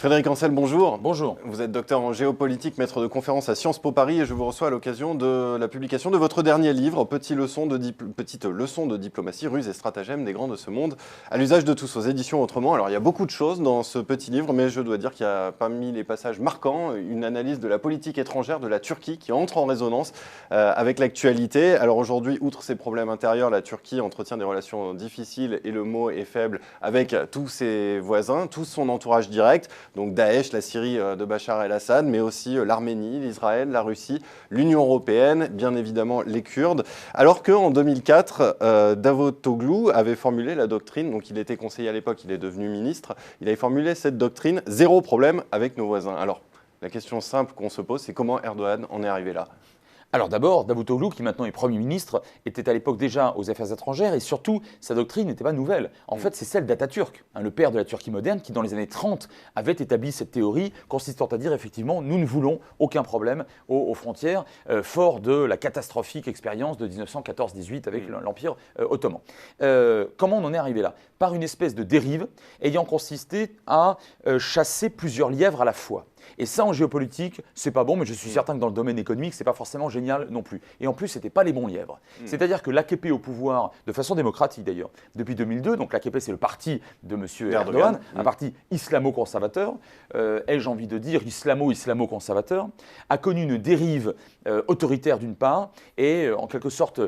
Frédéric Ancel, bonjour. Bonjour. Vous êtes docteur en géopolitique, maître de conférence à Sciences Po Paris et je vous reçois à l'occasion de la publication de votre dernier livre, Petite leçon de diplomatie, ruses et stratagèmes des grands de ce monde, à l'usage de tous, aux éditions Autrement. Alors il y a beaucoup de choses dans ce petit livre, mais je dois dire qu'il y a parmi les passages marquants une analyse de la politique étrangère de la Turquie qui entre en résonance avec l'actualité. Alors aujourd'hui, outre ses problèmes intérieurs, la Turquie entretient des relations difficiles et le mot est faible avec tous ses voisins, tout son entourage direct. Donc Daesh, la Syrie de Bachar el-Assad, mais aussi l'Arménie, l'Israël, la Russie, l'Union européenne, bien évidemment les Kurdes. Alors qu'en 2004, Davutoglu avait formulé la doctrine, donc il était conseiller à l'époque, il est devenu ministre, il avait formulé cette doctrine « zéro problème avec nos voisins ». Alors la question simple qu'on se pose, c'est comment Erdogan en est arrivé là ? Alors d'abord, Davutoglu, qui maintenant est Premier ministre, était à l'époque déjà aux affaires étrangères et surtout, sa doctrine n'était pas nouvelle. En fait, c'est celle d'Atatürk, le père de la Turquie moderne, qui dans les années 30 avait établi cette théorie consistant à dire effectivement, nous ne voulons aucun problème aux frontières, fort de la catastrophique expérience de 1914-18 avec l'Empire ottoman. Comment on en est arrivé là ? Par une espèce de dérive ayant consisté à chasser plusieurs lièvres à la fois. Et ça, en géopolitique, c'est pas bon, mais je suis certain que dans le domaine économique, c'est pas forcément génial non plus. Et en plus, c'était pas les bons lièvres. C'est-à-dire que l'AKP au pouvoir, de façon démocratique d'ailleurs, depuis 2002, donc l'AKP c'est le parti de M. Erdogan, un parti islamo-conservateur, ai-je envie de dire islamo-conservateur, a connu une dérive autoritaire d'une part et en quelque sorte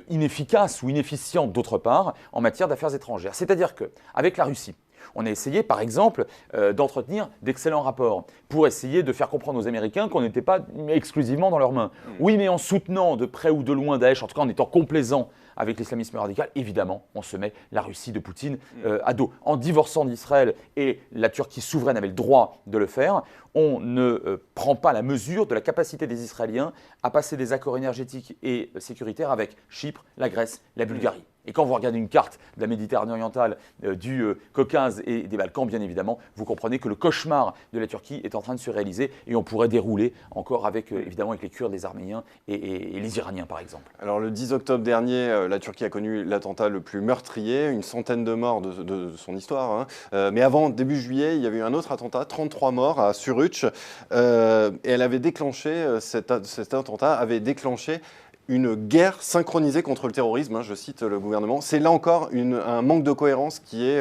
inefficace ou inefficiente d'autre part en matière d'affaires étrangères. C'est-à-dire qu'avec la Russie, on a essayé, par exemple, d'entretenir d'excellents rapports pour essayer de faire comprendre aux Américains qu'on n'était pas exclusivement dans leurs mains. Oui, mais en soutenant de près ou de loin Daesh, en tout cas en étant complaisant avec l'islamisme radical, évidemment, on se met la Russie de Poutine à dos. En divorçant d'Israël, et la Turquie souveraine avait le droit de le faire, on ne prend pas la mesure de la capacité des Israéliens à passer des accords énergétiques et sécuritaires avec Chypre, la Grèce, la Bulgarie. Et quand vous regardez une carte de la Méditerranée orientale, du Caucase et des Balkans, bien évidemment, vous comprenez que le cauchemar de la Turquie est en train de se réaliser et on pourrait dérouler encore avec, évidemment, avec les Kurdes, les Arméniens et les Iraniens, par exemple. Alors le 10 octobre dernier, la Turquie a connu l'attentat le plus meurtrier, une centaine de morts de son histoire. Mais avant, début juillet, il y avait eu un autre attentat, 33 morts à Suruç. Et elle avait déclenché, cet attentat avait déclenché une guerre synchronisée contre le terrorisme, je cite le gouvernement. C'est là encore un manque de cohérence qui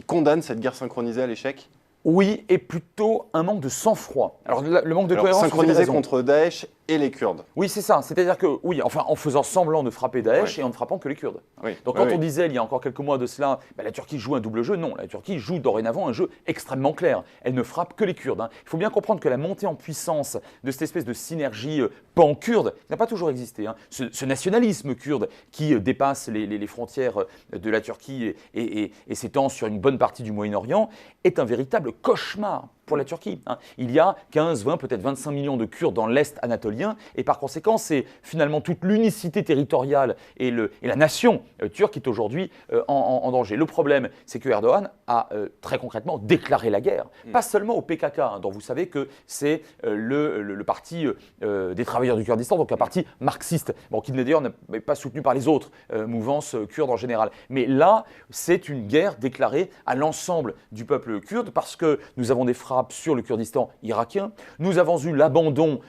condamne cette guerre synchronisée à l'échec ? Oui, et plutôt un manque de sang-froid. Alors le manque de cohérence… Synchronisé contre Daesh et les Kurdes. Oui, c'est ça. C'est-à-dire que, oui, enfin, en faisant semblant de frapper Daesh et en ne frappant que les Kurdes. Donc quand on disait, il y a encore quelques mois de cela, la Turquie joue un double jeu, non, la Turquie joue dorénavant un jeu extrêmement clair. Elle ne frappe que les Kurdes. Il faut bien comprendre que la montée en puissance de cette espèce de synergie pan-kurde n'a pas toujours existé. Ce nationalisme kurde qui dépasse les frontières de la Turquie et s'étend sur une bonne partie du Moyen-Orient est un véritable cauchemar pour la Turquie. Il y a 15, 20, peut-être 25 millions de Kurdes dans l'Est anatolien et par conséquent, c'est finalement toute l'unicité territoriale et la nation turque qui est aujourd'hui en danger. Le problème, c'est que Erdogan a très concrètement déclaré la guerre, pas seulement au PKK, dont vous savez que c'est le parti des travailleurs du Kurdistan, donc un parti marxiste, qui d'ailleurs n'est pas soutenu par les autres mouvances kurdes en général. Mais là, c'est une guerre déclarée à l'ensemble du peuple kurde parce que nous avons des frappes sur le Kurdistan irakien. Nous avons eu l'abandon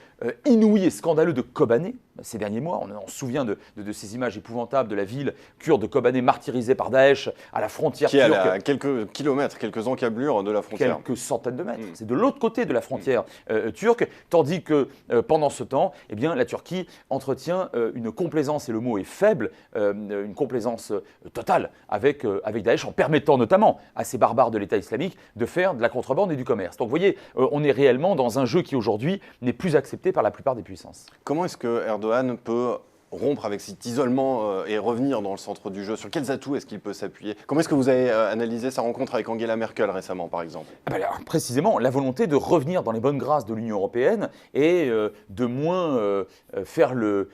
inouï et scandaleux de Kobané ces derniers mois. On se souvient de ces images épouvantables de la ville kurde de Kobané martyrisée par Daesh à la frontière turque. Qui est à quelques kilomètres, quelques encablures de la frontière. Quelques centaines de mètres. C'est de l'autre côté de la frontière turque. Tandis que pendant ce temps, eh bien, la Turquie entretient une complaisance, et le mot est faible, une complaisance totale avec Daesh, en permettant notamment à ces barbares de l'État islamique de faire de la contrebande et du commerce. Donc vous voyez, on est réellement dans un jeu qui aujourd'hui n'est plus accepté par la plupart des puissances. Comment est-ce que Erdogan peut rompre avec cet isolement et revenir dans le centre du jeu? Sur quels atouts est-ce qu'il peut s'appuyer? Comment est-ce que vous avez analysé sa rencontre avec Angela Merkel récemment, par exemple? Précisément, la volonté de revenir dans les bonnes grâces de l'Union européenne et de moins faire le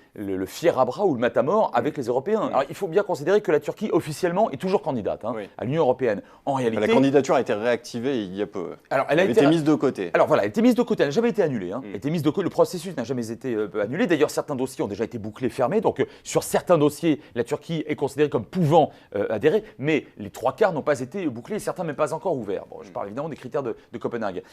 fier à bras ou le matamor avec les Européens. Alors, il faut bien considérer que la Turquie, officiellement, est toujours candidate à l'Union européenne. En réalité, la candidature a été réactivée il y a peu. Alors, elle a été mise de côté. Alors voilà, elle a été mise de côté, elle n'a jamais été annulée. Elle a été mise de côté, le processus n'a jamais été annulé. D'ailleurs, certains dossiers ont déjà été bouclés, fermés fermée. Donc sur certains dossiers, la Turquie est considérée comme pouvant adhérer, mais les 3/4 n'ont pas été bouclés, certains même pas encore ouverts. Bon, je parle évidemment des critères de Copenhague.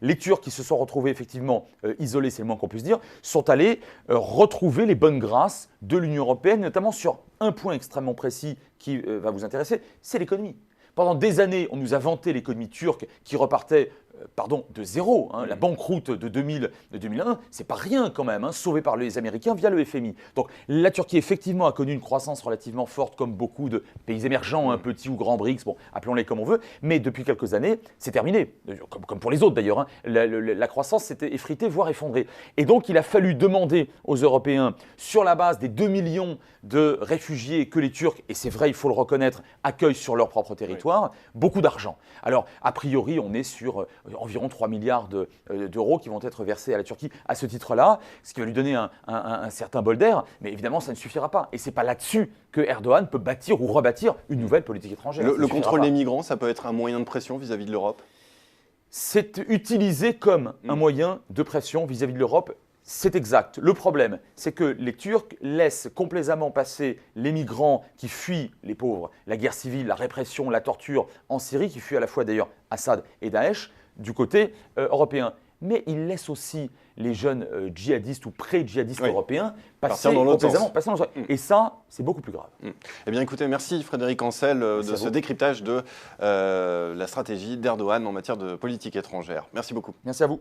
Les Turcs qui se sont retrouvés effectivement isolés, c'est le moins qu'on puisse dire, sont allés retrouver les bonnes grâces de l'Union européenne, notamment sur un point extrêmement précis qui va vous intéresser, c'est l'économie. Pendant des années, on nous a vanté l'économie turque qui repartait de zéro. La banqueroute de 2001, c'est pas rien quand même, sauvée par les Américains via le FMI. Donc la Turquie effectivement a connu une croissance relativement forte comme beaucoup de pays émergents, petits ou grands BRICS, bon, appelons-les comme on veut, mais depuis quelques années, c'est terminé, comme pour les autres d'ailleurs. La croissance s'était effritée, voire effondrée. Et donc il a fallu demander aux Européens, sur la base des 2 millions de réfugiés que les Turcs, et c'est vrai, il faut le reconnaître, accueillent sur leur propre territoire, beaucoup d'argent. Alors, a priori, on est sur environ 3 milliards d'euros qui vont être versés à la Turquie à ce titre-là, ce qui va lui donner un certain bol d'air, mais évidemment, ça ne suffira pas. Et ce n'est pas là-dessus que Erdogan peut bâtir ou rebâtir une nouvelle politique étrangère. Le contrôle des migrants, ça peut être un moyen de pression vis-à-vis de l'Europe? C'est utilisé comme un moyen de pression vis-à-vis de l'Europe. C'est exact. Le problème, c'est que les Turcs laissent complaisamment passer les migrants qui fuient, les pauvres, la guerre civile, la répression, la torture en Syrie, qui fuient à la fois d'ailleurs Assad et Daesh, du côté européen. Mais ils laissent aussi les jeunes djihadistes ou pré-djihadistes européens passer complaisamment. Et ça, c'est beaucoup plus grave. Eh bien écoutez, merci Frédéric Ancel de ce décryptage de la stratégie d'Erdogan en matière de politique étrangère. Merci beaucoup. Merci à vous.